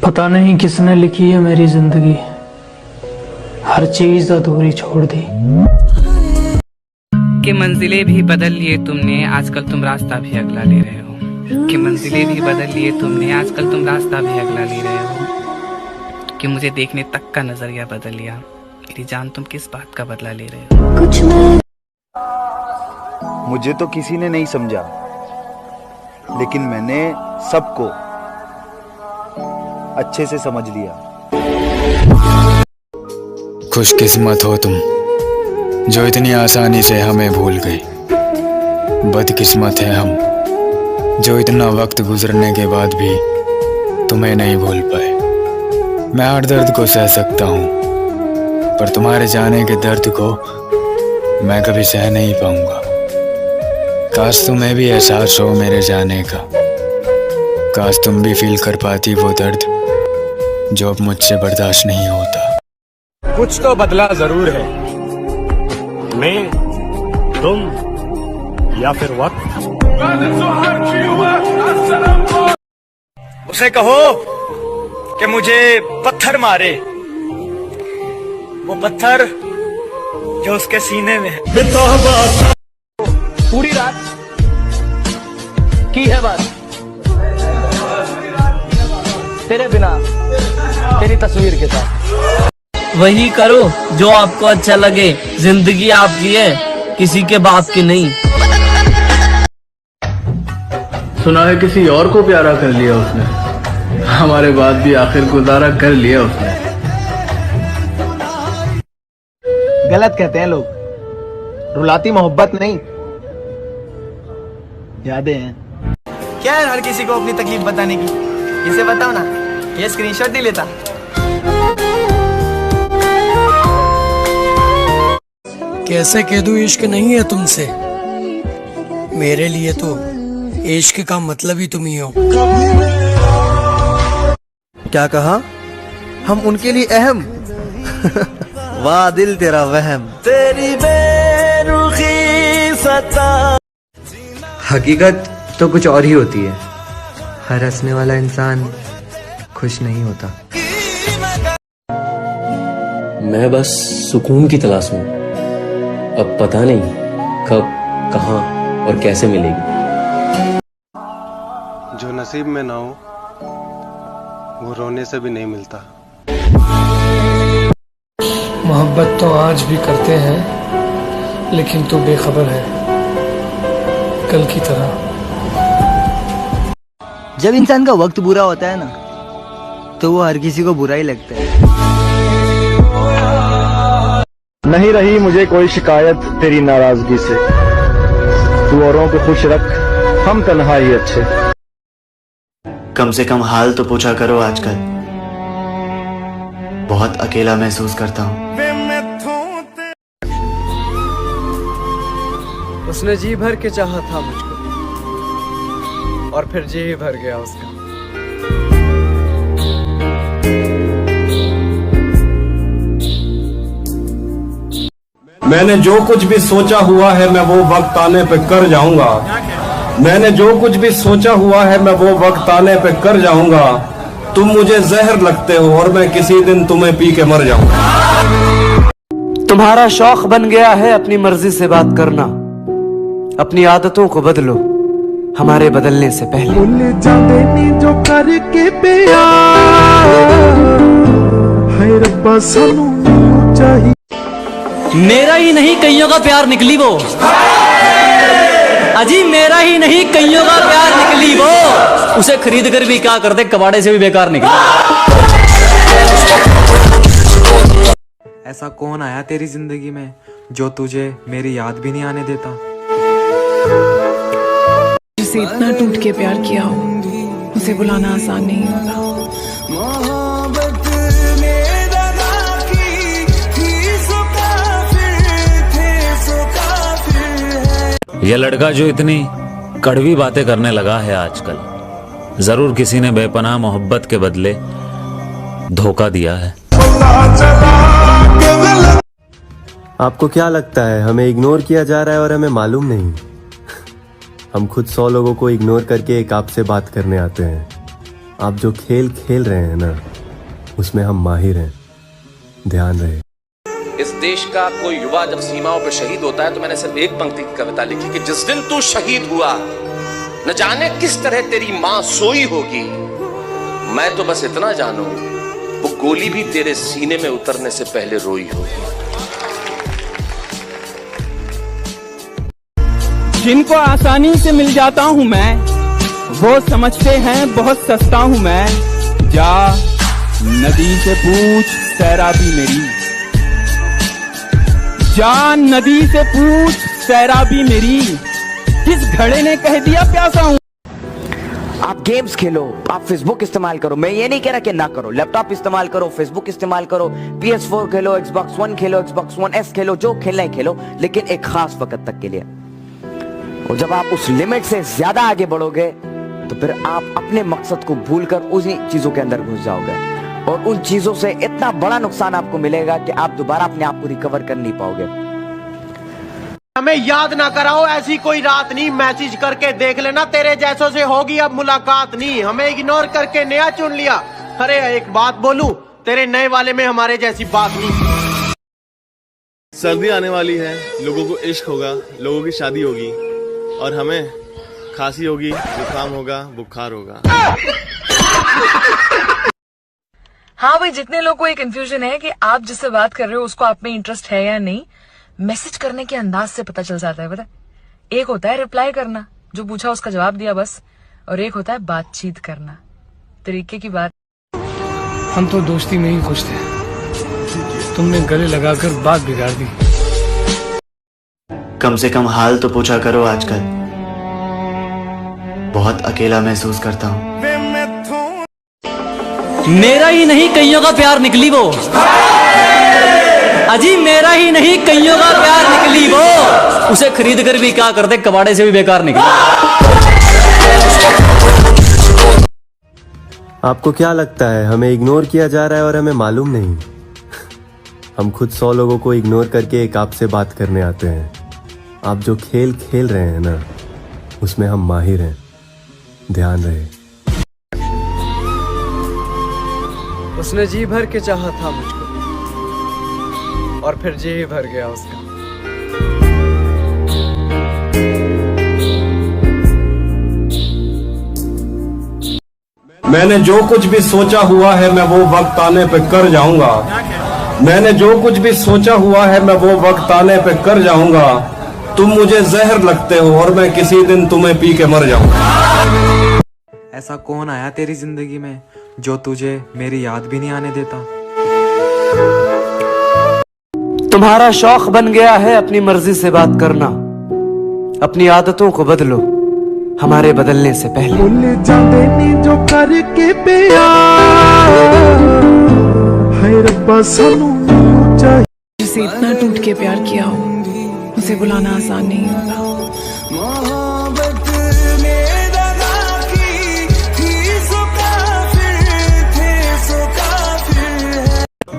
पता नहीं किसने लिखी है मेरी जिंदगी, हर चीज अधूरी छोड़ दी। कि मंजिलें भी बदल लिए तुमने, आजकल तुम रास्ता भी अगला ले रहे हो। कि मंजिलें भी बदल लिए तुमने, आजकल तुम रास्ता भी अगला ले रहे हो। कि मुझे देखने तक का नजरिया बदल लिया, मेरी जान तुम किस बात का बदला ले रहे हो। मुझे तो किसी ने नहीं समझा, लेकिन मैंने सबको अच्छे से समझ लिया। खुशकिस्मत हो तुम जो इतनी आसानी से हमें भूल गई। बदकिस्मत है हम जो इतना वक्त गुजरने के बाद भी तुम्हें नहीं भूल पाए। मैं हर दर्द को सह सकता हूँ, पर तुम्हारे जाने के दर्द को मैं कभी सह नहीं पाऊंगा। काश तुम्हें भी एहसास हो मेरे जाने का, काश तुम भी फील कर पाती वो दर्द जो अब मुझसे बर्दाश्त नहीं होता। कुछ तो बदला जरूर है, मैं, तुम या फिर वक्त। उसे कहो कि मुझे पत्थर मारे, वो पत्थर जो उसके सीने में है। पूरी रात की है बात, तेरे बिना तेरी तस्वीर के साथ। वही करो जो आपको अच्छा लगे, जिंदगी आपकी है, किसी के बाप की नहीं। सुना है किसी और को प्यारा कर लिया उसने, हमारे बाद भी आखिर गुजारा कर लिया उसने। गलत कहते हैं लोग, रुलाती मोहब्बत नहीं, यादें हैं। क्या है हर किसी को अपनी तकलीफ बताने की, इसे बताओ ना, ये स्क्रीनशॉट नहीं लेता। कैसे कह दूं इश्क नहीं है तुमसे, मेरे लिए तो इश्क का मतलब ही तुम ही हो। क्या कहा? हम उनके लिए अहम। वाह दिल तेरा वहम, तेरी बेरुखी सता। हकीकत तो कुछ और ही होती है, हर हंसने वाला इंसान खुश नहीं होता। मैं बस सुकून की तलाश में, अब पता नहीं कब, कहां और कैसे मिलेगी। जो नसीब में ना हो वो रोने से भी नहीं मिलता। मोहब्बत तो आज भी करते हैं, लेकिन तू बेखबर है कल की तरह। जब इंसान का वक्त बुरा होता है ना, तो वो हर किसी को बुरा ही लगता है। नहीं रही मुझे कोई शिकायत तेरी नाराजगी से, तू औरों को खुश रख, हम तन्हा ही अच्छे। कम से कम हाल तो पूछा करो आजकल, बहुत अकेला महसूस करता हूँ। उसने जी भर के चाहा था मुझको, और फिर जी ही भर गया उसका। मैंने जो कुछ भी सोचा हुआ है मैं वो वक्त आने पे कर जाऊंगा। मैंने जो कुछ भी सोचा हुआ है मैं वो वक्त आने पे कर जाऊंगा। तुम मुझे जहर लगते हो और मैं किसी दिन तुम्हें पी के मर जाऊंगा। तुम्हारा शौक बन गया है अपनी मर्जी से बात करना, अपनी आदतों को बदलो हमारे बदलने से पहले। जो करके चाहिए। मेरा ही नहीं कईयों का प्यार निकली वो, अजी मेरा ही नहीं कईयों का प्यार निकली वो। उसे खरीद कर भी क्या करते, कबाड़े से भी बेकार निकली। ऐसा कौन आया तेरी जिंदगी में जो तुझे मेरी याद भी नहीं आने देता? जिसे इतना टूट के प्यार किया हो, उसे बुलाना आसान नहीं होता। यह लड़का जो इतनी कड़वी बातें करने लगा है आजकल, जरूर किसी ने बेपनाह मोहब्बत के बदले धोखा दिया है। आपको क्या लगता है हमें इग्नोर किया जा रहा है और हमें मालूम नहीं? हम खुद 100 लोगों को इग्नोर करके एक आपसे बात करने आते हैं। आप जो खेल खेल रहे हैं ना, उसमें हम माहिर हैं, ध्यान रहे। इस देश का कोई युवा जब सीमाओं पर शहीद होता है तो मैंने सिर्फ एक पंक्ति की कविता लिखी कि जिस दिन तू शहीद हुआ न जाने किस तरह तेरी मां सोई होगी, मैं तो बस इतना जानू वो गोली भी तेरे सीने में उतरने से पहले रोई होगी। जिनको आसानी से मिल जाता हूं मैं, वो समझते हैं बहुत सस्ता हूं मैं। जा नदी से पूछ सैराबी मेरी, जा नदी से पूछ सैराबी मेरी, किस घड़े ने कह दिया प्यासा हूं। आप गेम्स खेलो, आप फेसबुक इस्तेमाल करो, मैं ये नहीं कह रहा कि ना करो। लैपटॉप इस्तेमाल करो, फेसबुक इस्तेमाल करो, PS4 खेलो, Xbox One खेलो, Xbox One S खेलो, जो खेलना है खेलो, लेकिन एक खास वक्त तक के लिए। और जब आप उस लिमिट से ज्यादा आगे बढ़ोगे तो फिर आप अपने मकसद को भूलकर उसी चीजों के अंदर घुस जाओगे और उन चीजों से इतना बड़ा नुकसान आपको मिलेगा कि आप दोबारा अपने आप को रिकवर कर नहीं पाओगे। हमें याद ना कराओ ऐसी कोई रात नहीं, मैसेज करके देख लेना तेरे जैसों से होगी अब मुलाकात नहीं। हमें इग्नोर करके नया चुन लिया। अरे एक बात बोलूं, तेरे नए वाले में हमारे जैसी बात नहीं। सर्दी आने वाली है, लोगों को इश्क होगा, लोगों की शादी होगी और हमें खांसी होगी, जुकाम होगा, बुखार होगा। हाँ भाई, जितने लोगों को एक कंफ्यूजन है कि आप जिससे बात कर रहे हो उसको आप में इंटरेस्ट है या नहीं, मैसेज करने के अंदाज से पता चल जाता है। पता, एक होता है रिप्लाई करना, जो पूछा उसका जवाब दिया बस, और एक होता है बातचीत करना, तरीके की बात। हम तो दोस्ती में ही खुश थे, तुमने गले लगाकर बात बिगाड़ दी। कम से कम हाल तो पूछा करो। आजकल बहुत अकेला महसूस करता हूँ। मेरा ही नहीं कईयों का प्यार निकली वो, अजी मेरा ही नहीं कईयों का प्यार निकली वो, उसे खरीद कर भी क्या करते, कबाड़े से भी बेकार निकली। आपको क्या लगता है हमें इग्नोर किया जा रहा है और हमें मालूम नहीं? हम खुद 100 लोगों को इग्नोर करके एक आपसे बात करने आते हैं। आप जो खेल खेल रहे हैं ना, उसमें हम माहिर हैं, ध्यान रहे। उसने जी भर के चाहा था मुझको और फिर जी ही भर गया उसका। मैंने जो कुछ भी सोचा हुआ है मैं वो वक्त आने पे कर जाऊंगा। मैंने जो कुछ भी सोचा हुआ है मैं वो वक्त आने पे कर जाऊंगा। तुम मुझे जहर लगते हो और मैं किसी दिन तुम्हें पी के मर जाऊंगा। ऐसा कौन आया तेरी जिंदगी में जो तुझे मेरी याद भी नहीं आने देता? तुम्हारा शौक बन गया है अपनी मर्जी से बात करना, अपनी आदतों को बदलो हमारे बदलने से पहले। जो करके जिसे इतना टूट के प्यार किया हो उसे बुलाना आसान नहीं होता।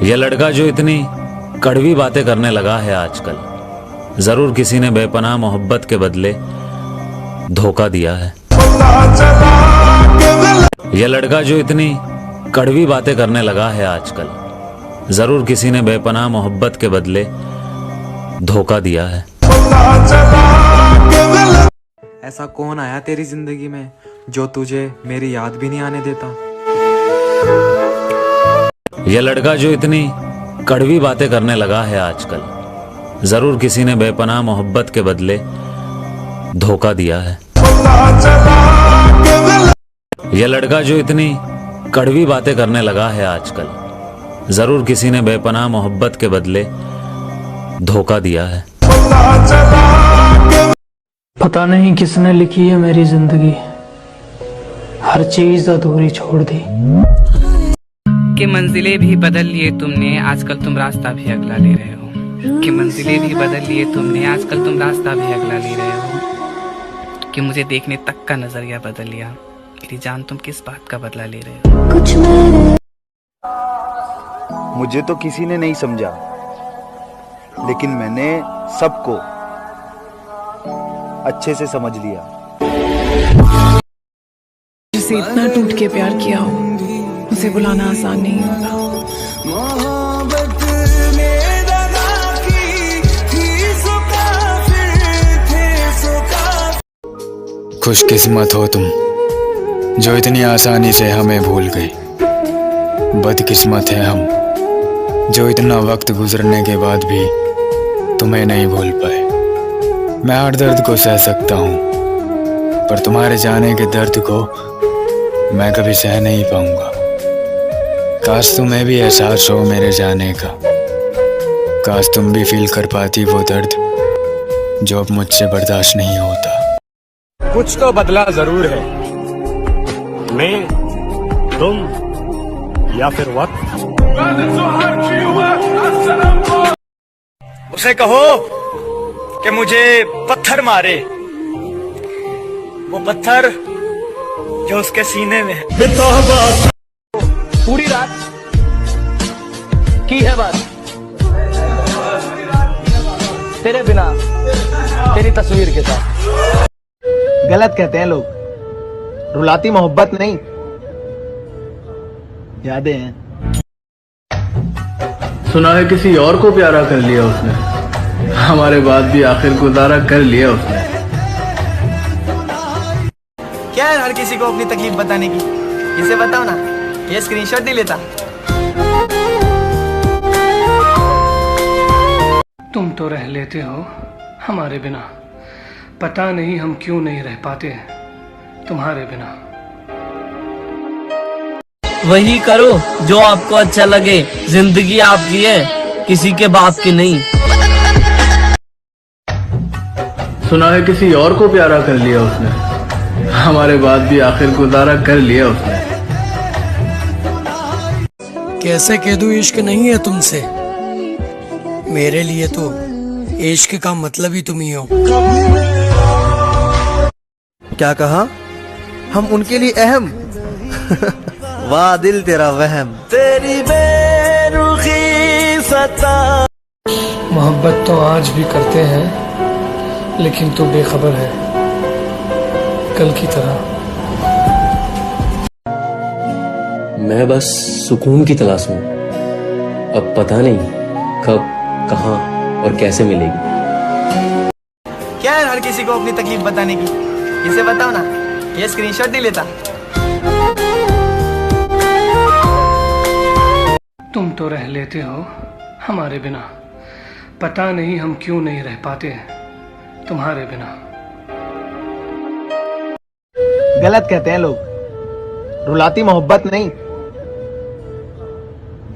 यह लड़का जो इतनी कड़वी बातें करने लगा है आजकल, जरूर किसी ने बेपनाह मोहब्बत के बदले धोखा दिया है। यह लड़का जो इतनी कड़वी बातें करने लगा है आजकल, जरूर किसी ने बेपनाह मोहब्बत के बदले धोखा दिया है। ऐसा कौन आया तेरी जिंदगी में जो तुझे मेरी याद भी नहीं आने देता? यह लड़का जो इतनी कड़वी बातें करने लगा है आजकल, जरूर किसी ने बेपनाह मोहब्बत के बदले धोखा दिया है। यह लड़का जो इतनी कड़वी बातें करने लगा है आजकल, जरूर किसी ने बेपनाह मोहब्बत के बदले धोखा दिया है। पता नहीं किसने लिखी है मेरी जिंदगी, हर चीज अधूरी छोड़ दी। कि मंजिलें भी बदल लिए तुमने, आजकल तुम रास्ता भी अगला ले रहे हो। कि मंजिलें भी बदल लिए तुमने, आजकल तुम रास्ता भी अगला ले रहे हो। कि मुझे देखने तक का नजरिया बदल लिया। मेरी जान, तुम किस बात का बदला ले रहे हो? कुछ मुझे तो किसी ने नहीं समझा, लेकिन मैंने सबको अच्छे से समझ लिया। से इतना टूट के प्यार किया हो, उसे बुलाना आसान नहीं होगा। खुशकिस्मत हो तुम जो इतनी आसानी से हमें भूल गई। बदकिस्मत है हम जो इतना वक्त गुजरने के बाद भी तुम्हें नहीं भूल पाए। मैं हर दर्द को सह सकता हूँ, पर तुम्हारे जाने के दर्द को मैं कभी सह नहीं पाऊंगा। काश तुम्हें भी एहसास हो मेरे जाने का, काश तुम भी फील कर पाती वो दर्द जो अब मुझसे बर्दाश्त नहीं होता। कुछ तो बदला जरूर है, मैं, तुम या फिर वक्त। उसे कहो कि मुझे पत्थर मारे, वो पत्थर जो उसके सीने में है। पूरी रात की है बात, तेरे बिना तेरी तस्वीर के साथ। गलत कहते हैं लोग, रुलाती मोहब्बत नहीं, यादें हैं। सुना है किसी और को प्यारा कर लिया उसने, हमारे बाद भी आखिर गुजारा कर लिया उसने। क्या है हर किसी को अपनी तकलीफ बताने की, इसे बताओ ना, ये स्क्रीनशॉट नहीं लेता। तुम तो रह लेते हो हमारे बिना, पता नहीं हम क्यों नहीं रह पाते तुम्हारे बिना। वही करो जो आपको अच्छा लगे, जिंदगी आपकी है, किसी के बाप की नहीं। सुना है किसी और को प्यारा कर लिया उसने, हमारे बाद भी आखिर गुजारा कर लिया उसने। कैसे कह दूं इश्क नहीं है तुमसे, मेरे लिए तो इश्क का मतलब ही तुम ही हो। क्या कहा? हम उनके लिए अहम? वाह दिल तेरा वहम। तेरी बेरुखी सता। मोहब्बत तो आज भी करते हैं, लेकिन तू बेखबर है कल की तरह। मैं बस सुकून की तलाश में, अब पता नहीं कब, कहाँ और कैसे मिलेगी। क्या है हर किसी को अपनी तकलीफ बताने की, इसे बताओ ना, ये स्क्रीनशॉट नहीं लेता। तुम तो रह लेते हो हमारे बिना, पता नहीं हम क्यों नहीं रह पाते तुम्हारे बिना। गलत कहते हैं लोग, रुलाती मोहब्बत नहीं,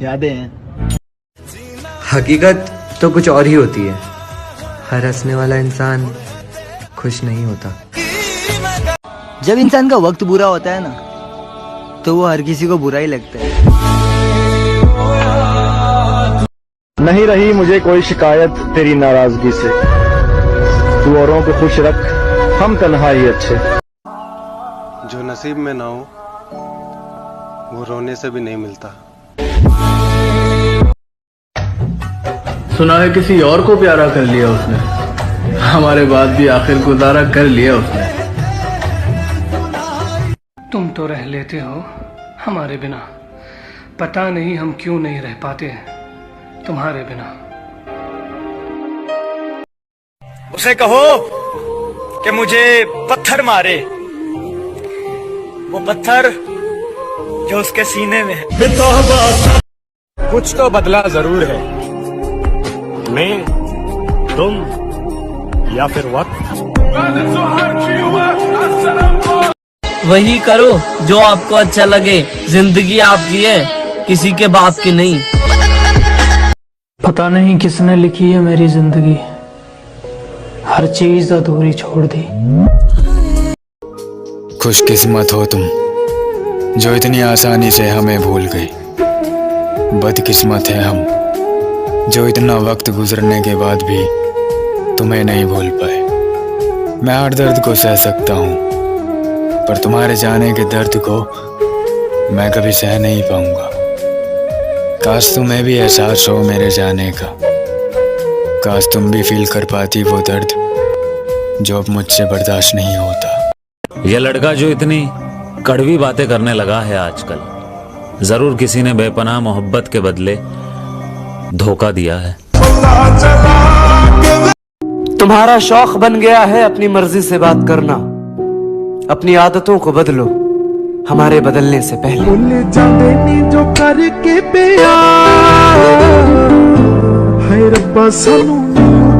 यादें हैं। हकीकत तो कुछ और ही होती है। हर हंसने वाला इंसान खुश नहीं होता। जब इंसान का वक्त बुरा होता है ना, तो वो हर किसी को बुरा ही लगता है। नहीं रही मुझे कोई शिकायत तेरी नाराजगी से, तू औरों को खुश रख, हम तन्हा ही अच्छे। जो नसीब में ना हो वो रोने से भी नहीं मिलता। सुना है किसी और को प्यारा कर लिया उसने, हमारे बाद भी आखिर गुजारा कर लिया उसने। तुम तो रह लेते हो हमारे बिना, पता नहीं हम क्यों नहीं रह पाते तुम्हारे बिना। उसे कहो कि मुझे पत्थर मारे, वो पत्थर जो उसके सीने में है। कुछ तो बदला जरूर है, मैं, तुम या फिर वक्त। वही करो जो आपको अच्छा लगे, जिंदगी आपकी है, किसी के बाप की नहीं। पता नहीं किसने लिखी है मेरी जिंदगी, हर चीज अधूरी छोड़ दी। खुशकिस्मत हो तुम जो इतनी आसानी से हमें भूल गई। बदकिस्मत है हम जो इतना वक्त गुजरने के बाद भी तुम्हें नहीं भूल पाए। मैं हर दर्द को सह सकता हूँ, पर तुम्हारे जाने के दर्द को मैं कभी सह नहीं पाऊंगा। काश तुम्हें भी एहसास हो मेरे जाने का, काश तुम भी फील कर पाती वो दर्द जो अब मुझसे बर्दाश्त नहीं होता। यह लड़का जो इतनी कड़वी बातें करने लगा है आजकल। जरूर किसी ने बेपनाह मोहब्बत के बदले धोखा दिया है। तुम्हारा शौक बन गया है अपनी मर्जी से बात करना। अपनी आदतों को बदलो हमारे बदलने से पहले। भूल जाते नी जो करके प्यार है रब्बा सानू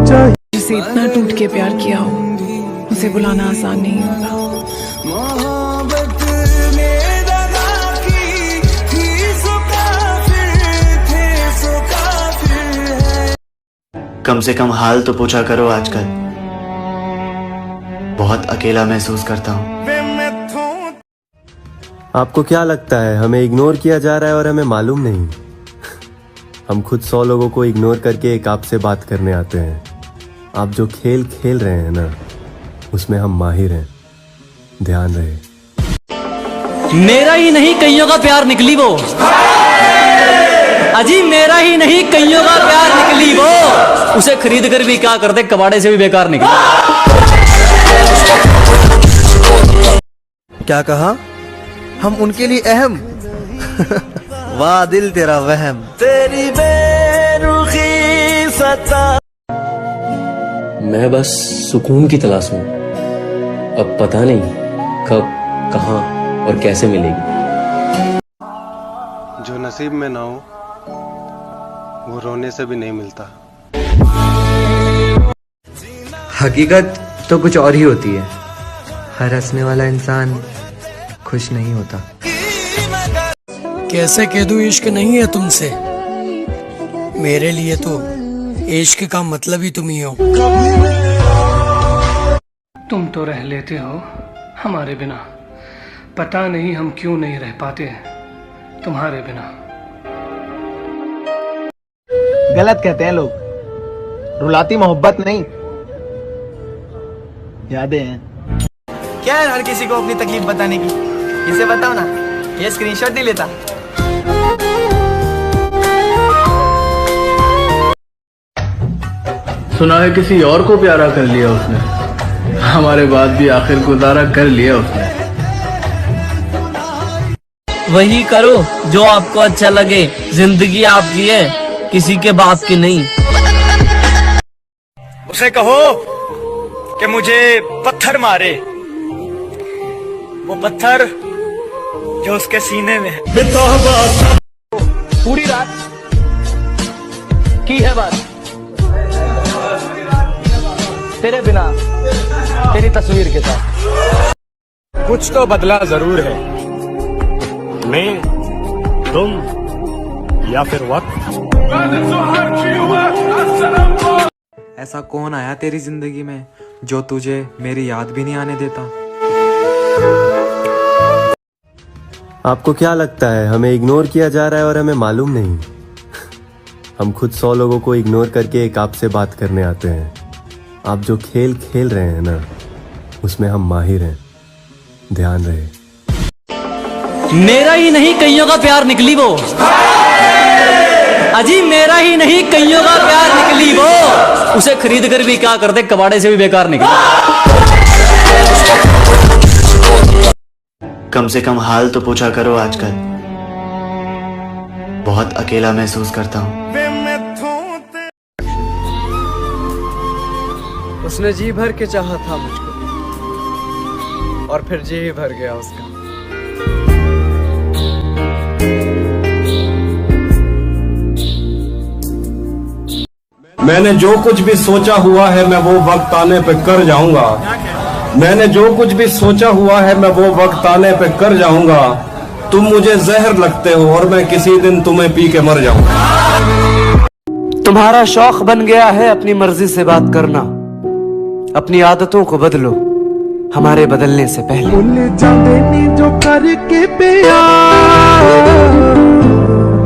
चाहिए। जिसे इतना टूट के प्यार किया हो उसे बुलाना आसान नहीं होता। कम से कम हाल तो पूछा करो आजकल। बहुत अकेला महसूस करता हूँ। आपको क्या लगता है हमें इग्नोर किया जा रहा है और हमें मालूम नहीं? हम खुद 100 लोगों को इग्नोर करके एक आपसे बात करने आते हैं। आप जो खेल खेल रहे हैं ना, उसमें हम माहिर हैं। ध्यान रहे। मेरा ही नहीं कईयों का प्यार निकली वो। अजी मेरा ही नहीं कईयों का प्यार निकली वो। उसे खरीद कर भी क्या करते, कबाड़े से भी बेकार निकला। क्या कहा? हम उनके लिए अहम। वाह दिल तेरा वहम। तेरी बेरुखी सता। मैं बस सुकून की तलाश में। अब पता नहीं कब, कहां और कैसे मिलेगी। जो नसीब में ना हो वो रोने से भी नहीं मिलता। हकीकत तो कुछ और ही होती है। हर हंसने वाला इंसान खुश नहीं होता। कैसे कह दूं इश्क नहीं है तुमसे। मेरे लिए तो इश्क का मतलब ही तुम ही हो। तुम तो रह लेते हो हमारे बिना, पता नहीं हम क्यों नहीं रह पाते तुम्हारे बिना। गलत कहते हैं लोग, रुलाती मोहब्बत नहीं, यादें हैं। क्या है हर किसी को अपनी तकलीफ बताने की? इसे बताओ ना, ये स्क्रीनशॉट नहीं लेता। सुना है किसी और को प्यारा कर लिया उसने, हमारे बाद भी आखिर गुजारा कर लिया उसने। वही करो जो आपको अच्छा लगे। जिंदगी आपकी है, किसी के बाप की नहीं। उसे कहो कि मुझे पत्थर मारे, वो पत्थर जो उसके सीने में है। पूरी रात की है बात तेरे बिना, तेरी तस्वीर के साथ। कुछ तो बदला जरूर है। मैं, तुम या फिर वक्त। ऐसा कौन आया तेरी जिंदगी में जो तुझे मेरी याद भी नहीं आने देता? आपको क्या लगता है हमें इग्नोर किया जा रहा है और हमें मालूम नहीं? हम खुद 100 लोगों को इग्नोर करके एक आपसे बात करने आते हैं। आप जो खेल खेल रहे हैं ना, उसमें हम माहिर हैं। ध्यान रहे। मेरा ही नहीं कईयों का प्यार निकली वो। अजी मेरा ही नहीं कईयों का प्यार निकली वो। उसे खरीद कर भी क्या करते, कबाड़े से भी बेकार निकला। कम से कम हाल तो पूछा करो आजकल। बहुत अकेला महसूस करता हूँ। उसने जी भर के चाहा था मुझको, और फिर जी ही भर गया उसका। मैंने जो कुछ भी सोचा हुआ है मैं वो वक्त आने पे कर जाऊंगा। मैंने जो कुछ भी सोचा हुआ है मैं वो वक्त आने पे कर जाऊंगा। तुम मुझे जहर लगते हो और मैं किसी दिन तुम्हें पी के मर जाऊंगा। तुम्हारा शौक बन गया है अपनी मर्जी से बात करना। अपनी आदतों को बदलो हमारे बदलने से पहले। भूल जाते नी जो करके प्यार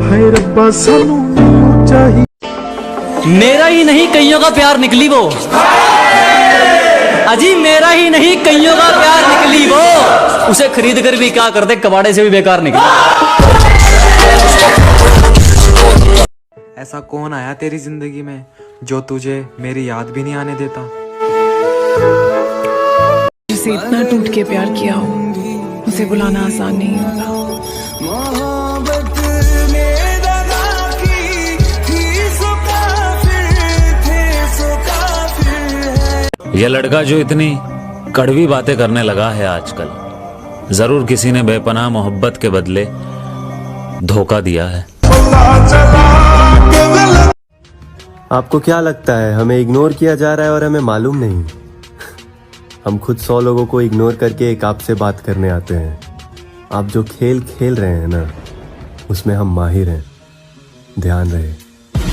है रब्बा सानू चाहिए। मेरा ही नहीं कईयों का प्यार निकली वो। अजी मेरा ही नहीं कईयों का प्यार निकली वो। उसे खरीद कर भी क्या करते, कबाड़े से भी बेकार निकला। ऐसा कौन आया तेरी जिंदगी में जो तुझे मेरी याद भी नहीं आने देता? जिसे इतना टूट के प्यार किया हो उसे बुलाना आसान नहीं होता। यह लड़का जो इतनी कड़वी बातें करने लगा है आजकल, जरूर किसी ने बेपनाह मोहब्बत के बदले धोखा दिया है। आपको क्या लगता है हमें इग्नोर किया जा रहा है और हमें मालूम नहीं? हम खुद 100 लोगों को इग्नोर करके एक आपसे बात करने आते हैं। आप जो खेल खेल रहे हैं ना, उसमें हम माहिर हैं। ध्यान रहे।